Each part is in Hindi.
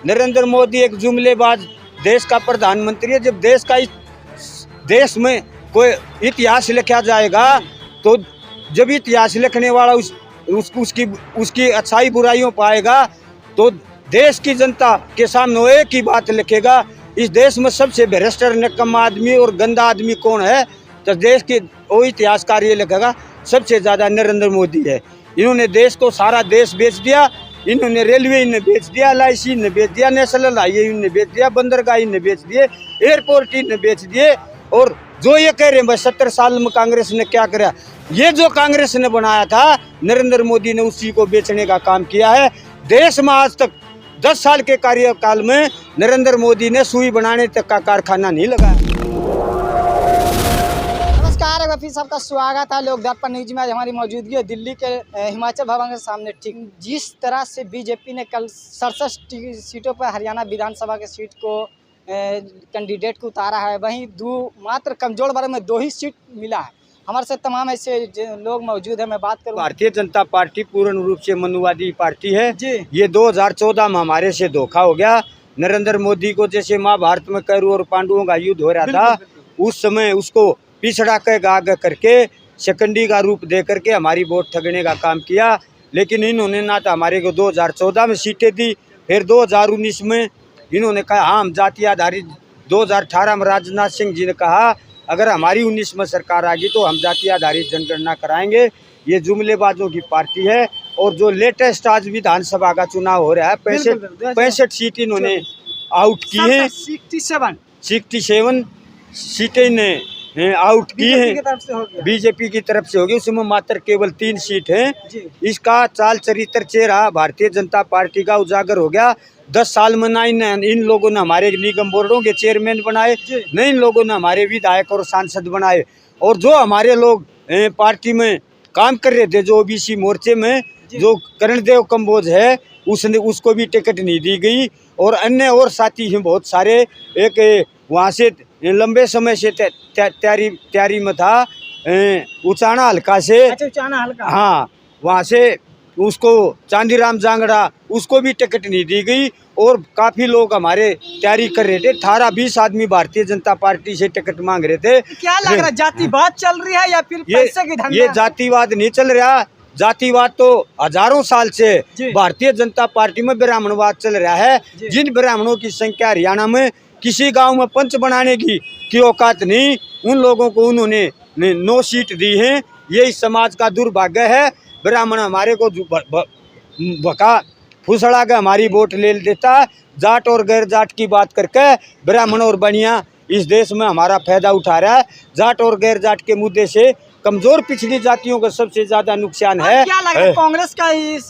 नरेंद्र मोदी एक जुमलेबाज देश का प्रधानमंत्री है। जब देश में कोई इतिहास लिखा जाएगा तो जब इतिहास लिखने वाला उसकी अच्छाई बुराइयों पाएगा तो देश की जनता के सामने वो एक ही बात लिखेगा, इस देश में सबसे भ्रष्ट निकम्मा आदमी और गंदा आदमी कौन है, तो देश के वो इतिहासकार ये लिखेगा सबसे ज़्यादा नरेंद्र मोदी है। इन्होंने देश को सारा देश बेच दिया, इन्होंने रेलवे इन्हें बेच दिया, LIC ने बेच दिया, नेशनल हाईवे इन्हें बेच दिया, बंदरगाह इन्हें बेच दिए, एयरपोर्ट इन्हें बेच दिए। और जो ये कह रहे हैं भाई 70 साल में कांग्रेस ने क्या करा, ये जो कांग्रेस ने बनाया था नरेंद्र मोदी ने उसी को बेचने का काम किया है। देश में आज तक 10 साल के कार्यकाल में नरेंद्र मोदी ने सुई बनाने तक का कारखाना नहीं लगाया। नमस्कार, एक बार फिर सबका स्वागत है लोक दर्पण न्यूज में। आज हमारी मौजूदगी है दिल्ली के हिमाचल भवन के सामने। ठीक जिस तरह से बीजेपी ने कल 67 सीटों पर हरियाणा विधानसभा के सीट को कैंडिडेट को उतारा है, वहीं मात्र कमजोर वर्ग में 2 ही सीट मिला है। हमारे साथ तमाम ऐसे लोग मौजूद है। मैं बात करूँ, भारतीय जनता पार्टी पूर्ण रूप से मनुवादी पार्टी है जी। ये 2014 में हमारे से धोखा हो गया। नरेंद्र मोदी को जैसे महाभारत में कौरवों और पांडवों का युद्ध हो रहा था, उस समय उसको पिछड़ा के आगे करके शिकंडी का रूप दे करके हमारी वोट ठगने का काम किया। लेकिन इन्होंने ना तो हमारे को 2014 में सीटें दी, फिर 2019 में इन्होंने कहा हाँ हम जाति आधारित, 2018 में राजनाथ सिंह जी ने कहा अगर हमारी 19 में सरकार आ गई तो हम जाति आधारित जनगणना कराएंगे। ये जुमलेबाजों की पार्टी है। और जो लेटेस्ट आज विधानसभा का चुनाव हो रहा है 65 सीट इन्होंने आउट की है, 67 सीटें ने आउट की है बीजेपी की तरफ से होगी, उसमें मात्र केवल 3 सीट हैं। इसका चाल चरित्र चेहरा भारतीय जनता पार्टी का उजागर हो गया। 10 साल में ना इन लोगों ने हमारे निगम बोर्डों के चेयरमैन बनाए, न इन लोगों ने हमारे विधायक और सांसद बनाए। और जो हमारे लोग पार्टी में काम कर रहे थे, जो OBC मोर्चे में जो करणदेव कंबोज है उसको भी टिकट नहीं दी गई। और अन्य और साथी हैं बहुत सारे, एक वहाँ से लंबे समय से तैयारी में था उचाना हल्का से, उचाना हल्का, हाँ वहाँ से उसको चांदीराम जांगड़ा उसको भी टिकट नहीं दी गई। और काफ़ी लोग हमारे तैयारी कर रहे थे, 18-20 आदमी भारतीय जनता पार्टी से टिकट मांग रहे थे। क्या लग रहा है, जातिवाद चल रही है या फिर पैसे की धंधा? ये जातिवाद नहीं चल रहा, जातिवाद तो हजारों साल से भारतीय जनता पार्टी में ब्राह्मणवाद चल रहा है। जिन ब्राह्मणों की संख्या हरियाणा में किसी गांव में पंच बनाने की औकात नहीं, उन लोगों को उन्होंने 9 सीट दी है। ये इस समाज का दुर्भाग्य है। ब्राह्मण हमारे को भका फुसड़ा के हमारी वोट ले देता, जाट और गैर जाट की बात करके ब्राह्मण और बनिया इस देश में हमारा फायदा उठा रहा है। जाट और गैर जाट के मुद्दे से कमजोर पिछड़ी जातियों का सबसे ज्यादा नुकसान है। क्या लग रहा है कांग्रेस का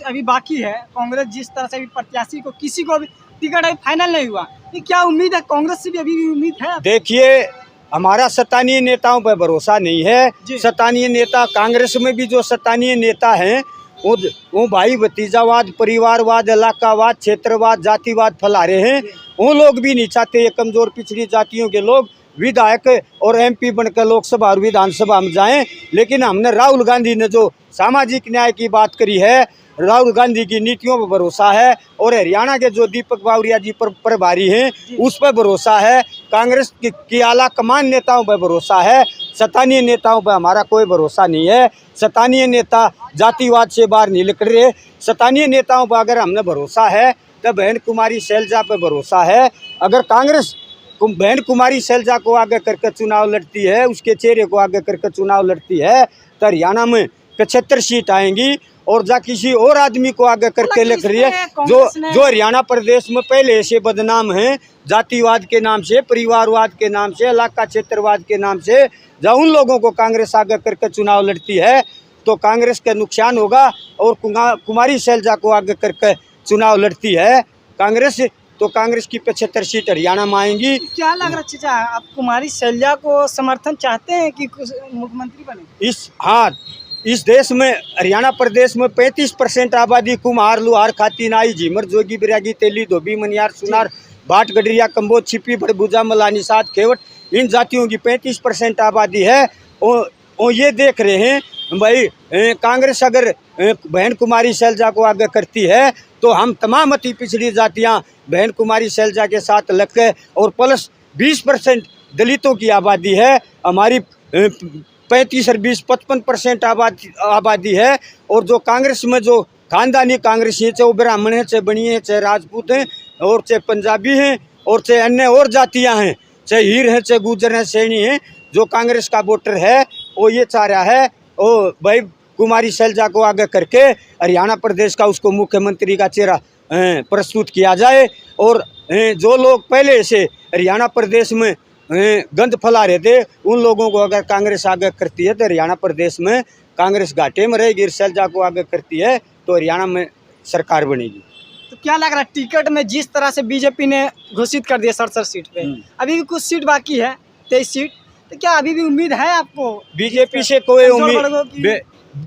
अभी बाकी है? कांग्रेस जिस तरह से अभी प्रत्याशी को किसी को भी टिकट अभी फाइनल नहीं हुआ, क्या उम्मीद है कांग्रेस से भी अभी भी उम्मीद है? देखिए हमारा सत्तानीय नेताओं पर भरोसा नहीं है। सत्तानीय नेता कांग्रेस में भी जो सत्तानीय नेता हैं वो भाई भतीजावाद, परिवारवाद, इलाकावाद, क्षेत्रवाद, जातिवाद फैला रहे हैं। वो लोग भी नहीं चाहते ये कमजोर पिछड़ी जातियों के लोग विधायक और MP बनकर लोकसभा और विधानसभा में जाएं। लेकिन हमने राहुल गांधी ने जो सामाजिक न्याय की बात करी है, राहुल गांधी की नीतियों पर भरोसा है। और हरियाणा के जो दीपक बावरिया जी प्रभारी हैं उस पर भरोसा है। कांग्रेस की आला कमान नेताओं पर भरोसा है। सत्तानीय नेताओं पर हमारा कोई भरोसा नहीं है। सत्तानीय नेता जातिवाद से बाहर नहीं निकल रहे। सत्तानीय नेताओं पर अगर हमने भरोसा है तो बहन कुमारी शैलजा पर भरोसा है। अगर कांग्रेस बहन कुमारी शैलजा को आगे करके चुनाव लड़ती है, उसके चेहरे को आगे करके चुनाव लड़ती है, तो हरियाणा में 75 सीट आएंगी। और जा किसी और आदमी को आगे करके लिख रही है जो हरियाणा प्रदेश में पहले से बदनाम हैं, जातिवाद के नाम से, परिवारवाद के नाम से, इलाका क्षेत्रवाद के नाम से, जब उन लोगों को कांग्रेस आगे करके चुनाव लड़ती है तो कांग्रेस का नुकसान होगा। और कुमारी शैलजा को आगे करके चुनाव लड़ती है कांग्रेस, तो कांग्रेस की 75 सीट हरियाणा में आएंगी। क्या लग रहा है चाचा, आप कुमारी शैलजा को समर्थन चाहते हैं कि मुख्यमंत्री बने? इस देश में हरियाणा प्रदेश में 35% आबादी कुम्हार, लुहार, खाती, नाई, झीमर, जोगी, बिरागी, तेली, धोबी, मनियार, सुनार, भाट, गडरिया, कंबोज, छिपी, भड़भुजा, मलानी, सात, खेवट, इन जातियों की 35% आबादी है। और ये देख रहे हैं भाई कांग्रेस अगर बहन कुमारी शैलजा को आगे करती है तो हम तमाम अति पिछड़ी जातियां बहन कुमारी शैलजा के साथ लग के, और प्लस 20% दलितों की आबादी है हमारी, 35 और 20 55% आबादी है। और जो कांग्रेस में जो खानदानी कांग्रेसी हैं, चाहे वो ब्राह्मण हैं, चाहे बनिए हैं, चाहे राजपूत हैं, और चाहे पंजाबी हैं, और चाहे अन्य और जातियां हैं, चाहे हीर हैं, चाहे गुजर हैं, सैनी हैं, जो कांग्रेस का वोटर है वो ये चाह रहा है ओ भाई कुमारी शैलजा को आगे करके हरियाणा प्रदेश का उसको मुख्यमंत्री का चेहरा प्रस्तुत किया जाए। और जो लोग पहले से हरियाणा प्रदेश में गंद फैला रहे थे उन लोगों को अगर कांग्रेस आगे करती है तो हरियाणा प्रदेश में कांग्रेस घाटे में रहेगी। शैलजा को आगे करती है तो हरियाणा में सरकार बनेगी। तो क्या लग रहा है टिकट में जिस तरह से बीजेपी ने घोषित कर दिया 67 सीट पे, अभी भी कुछ सीट बाकी है 23 सीट, तो क्या अभी भी उम्मीद है आपको? बीजेपी से कोई उम्मीद,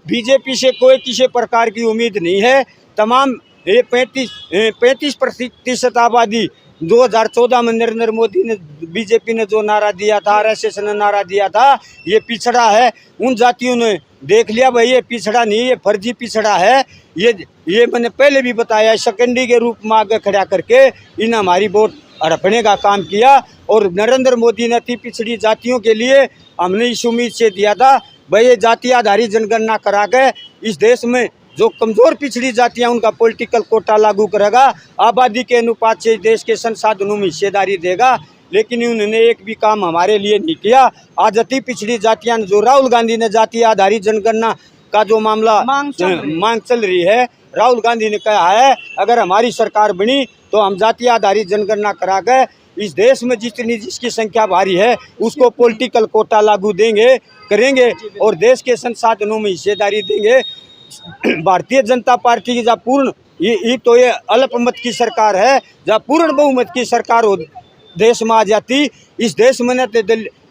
बीजेपी से कोई किसी प्रकार की उम्मीद नहीं है। तमाम ये 35% आबादी 2014 में नरेंद्र मोदी ने, बीजेपी ने जो नारा दिया था, आरएसएस ने नारा दिया था, ये पिछड़ा है, उन जातियों ने देख लिया भाई ये पिछड़ा नहीं, ये फर्जी पिछड़ा है। ये मैंने पहले भी बताया, सेकेंडरी के रूप में आगे खड़ा करके इन हमारी वोट हड़पने का काम किया। और नरेंद्र मोदी ने अति पिछड़ी जातियों के लिए हमने इस उम्मीद से दिया था भाई ये जाति आधारित जनगणना करा के इस देश में जो कमज़ोर पिछड़ी जातियां उनका पॉलिटिकल कोटा लागू करेगा, आबादी के अनुपात से देश के संसाधनों में हिस्सेदारी देगा। लेकिन उन्होंने एक भी काम हमारे लिए नहीं किया। आज अति पिछड़ी जातियां, जो राहुल गांधी ने जाति आधारित जनगणना का जो मामला मांग चल रही है, राहुल गांधी ने कहा है अगर हमारी सरकार बनी तो हम जाति आधारित जनगणना करा के इस देश में जिसकी संख्या भारी है उसको पॉलिटिकल कोटा लागू करेंगे और देश के संसाधनों में हिस्सेदारी देंगे। भारतीय जनता पार्टी की जहाँ पूर्ण ये तो ये अल्पमत की सरकार है, जहाँ पूर्ण बहुमत की सरकार हो देश में आ जाती, इस देश में न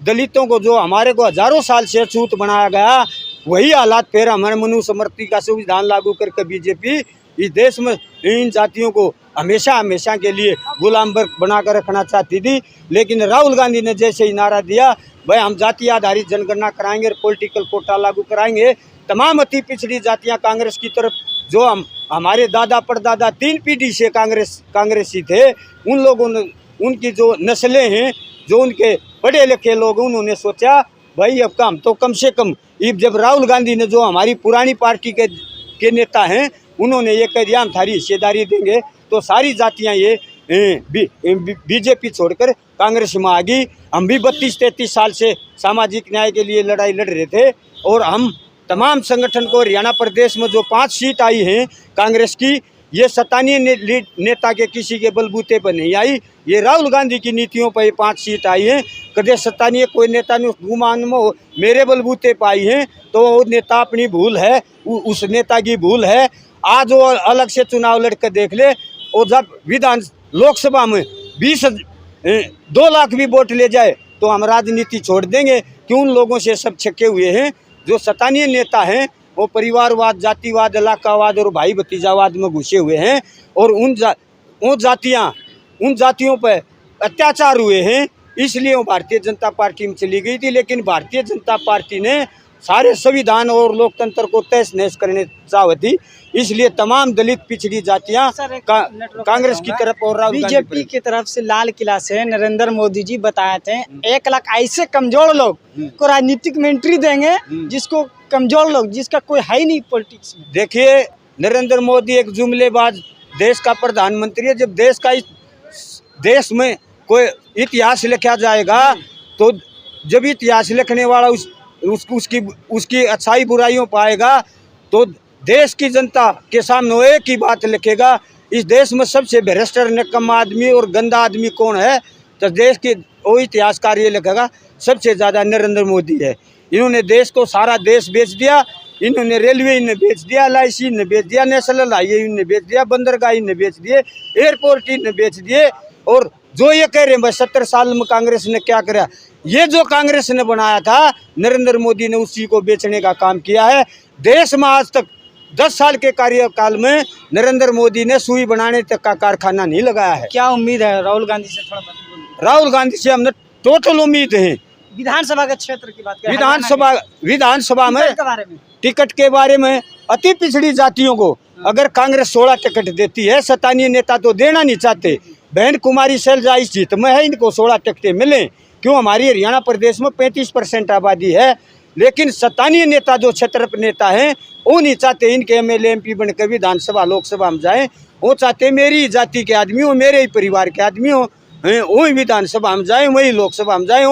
दलितों को जो हमारे को हजारों साल से अछूत बनाया गया वही हालात फिर हमारे मनुस्मृति का संविधान लागू करके बीजेपी इस देश में इन जातियों को हमेशा के लिए गुलाम बनाकर रखना चाहती थी। लेकिन राहुल गांधी ने जैसे ही नारा दिया भाई हम जाति आधारित जनगणना कराएंगे और पॉलिटिकल कोटा लागू कराएंगे, तमाम अति पिछड़ी जातियां कांग्रेस की तरफ, जो हमारे दादा परदादा 3 पीढ़ी से कांग्रेसी थे, उन लोगों ने, उनकी जो नस्लें हैं, जो उनके पढ़े लिखे लोग, उन्होंने सोचा भाई अब हम तो कम से कम, जब राहुल गांधी ने जो हमारी पुरानी पार्टी के नेता हैं उन्होंने ये कह दिया हम थारी हिस्सेदारी देंगे, तो सारी जातियां ये बीजेपी छोड़कर कांग्रेस में आ गई। हम भी 32-33 साल से सामाजिक न्याय के लिए लड़ाई लड़ रहे थे और हम तमाम संगठन को, हरियाणा प्रदेश में जो 5 सीट आई हैं कांग्रेस की, ये स्थानीय नेता के किसी के बलबूते पर नहीं आई, ये राहुल गांधी की नीतियों पर ये 5 सीट आई हैं। कदे स्थानीय कोई नेता ने गुमान में मेरे बलबूते पर आई हैं तो वो नेता अपनी भूल है, उस नेता की भूल है। आज वो अलग से चुनाव लड़कर देख ले, और जब लोकसभा में 2 लाख भी वोट ले जाए तो हम राजनीति छोड़ देंगे, क्यों उन लोगों से सब छके हुए हैं। जो स्थानीय नेता हैं वो परिवारवाद, जातिवाद, इलाकावाद और भाई भतीजावाद में घुसे हुए हैं और उन जातियों पर अत्याचार हुए हैं, इसलिए वो भारतीय जनता पार्टी में चली गई थी। लेकिन भारतीय जनता पार्टी ने सारे संविधान और लोकतंत्र को तहस नहस करने चाहती, इसलिए तमाम दलित पिछड़ी जातियां कांग्रेस की तरफ और बीजेपी की तरफ से लाल किला से नरेंद्र मोदी जी बताए थे 1 लाख ऐसे कमजोर लोग को राजनीतिक में एंट्री देंगे, जिसको कमजोर लोग, जिसका कोई है ही नहीं पॉलिटिक्स में। देखिए नरेंद्र मोदी एक जुमलेबाज देश का प्रधानमंत्री है। जब देश में कोई इतिहास लिखा जाएगा तो जब इतिहास लिखने वाला उसकी अच्छाई बुराइयों पाएगा तो देश की जनता के सामने एक ही बात लिखेगा, इस देश में सबसे भ्रष्ट निकम्मा आदमी और गंदा आदमी कौन है, तो देश के वो इतिहासकार ये लिखेगा सबसे ज़्यादा नरेंद्र मोदी है। इन्होंने देश को, सारा देश बेच दिया, इन्होंने रेलवे इन्हें बेच दिया, LIC इन्हें बेच दिया, नेशनल हाईवे इन्हें बेच दिया, बंदरगाह इन्हें बेच दिए, एयरपोर्ट इन्हें बेच दिए। और जो ये कह रहे हैं 70 साल में कांग्रेस ने क्या करा, ये जो कांग्रेस ने बनाया था नरेंद्र मोदी ने उसी को बेचने का काम किया है। देश में आज तक 10 साल के कार्यकाल में नरेंद्र मोदी ने सुई बनाने तक का कारखाना नहीं लगाया है। क्या उम्मीद है राहुल गांधी से? थोड़ा राहुल गांधी से हमने टोटल उम्मीद है। विधानसभा के क्षेत्र की बात करें, विधानसभा में टिकट के बारे में अति पिछड़ी जातियों को अगर कांग्रेस 16 टिकट देती है, स्थानीय नेता तो देना नहीं चाहते। बहन कुमारी शैलजा इस जीत में है, इनको 16 टिकटें मिले। क्यों? हमारी हरियाणा प्रदेश में 35% आबादी है, लेकिन स्थानीय नेता जो क्षेत्र नेता हैं वो नहीं चाहते इनके एमएलए एमपी बनकर विधानसभा लोकसभा में जाए। वो चाहते मेरी जाति के आदमी हो, मेरे ही परिवार के आदमी हो, वही विधानसभा में जाए, वही लोकसभा में जाए,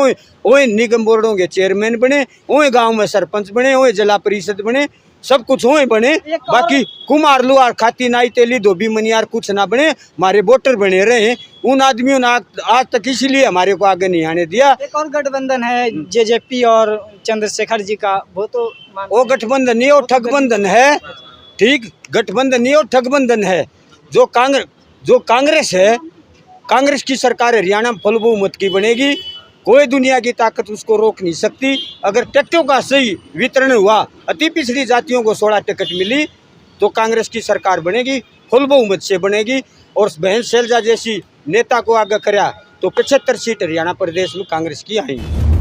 वही निगम बोर्डों के चेयरमैन बने, वही गांव में सरपंच बने, वही जिला परिषद बने, सब कुछ वही बने। बाकी कुमार लुहार खाती नाई तेली धोबी मनियार कुछ ना बने, हमारे वोटर बने रहे। उन आदमियों ने आज तक इसीलिए हमारे को आगे नहीं आने दिया। एक और गठबंधन है जेजेपी और चंद्रशेखर जी का, वो तो वो गठबंधन नहीं, वो ठगबंधन है। ठीक, गठबंधन नहीं, वो ठगबंधन है। जो कांग्रेस है, कांग्रेस की सरकार हरियाणा में फुल बहुमत की बनेगी, कोई दुनिया की ताकत उसको रोक नहीं सकती। अगर टिकटों का सही वितरण हुआ, अति पिछड़ी जातियों को 16 टिकट मिली, तो कांग्रेस की सरकार बनेगी, फुल बहुमत से बनेगी। और बहन शैलजा जैसी नेता को आगे कराया तो 75 सीट हरियाणा प्रदेश में कांग्रेस की आएंगी।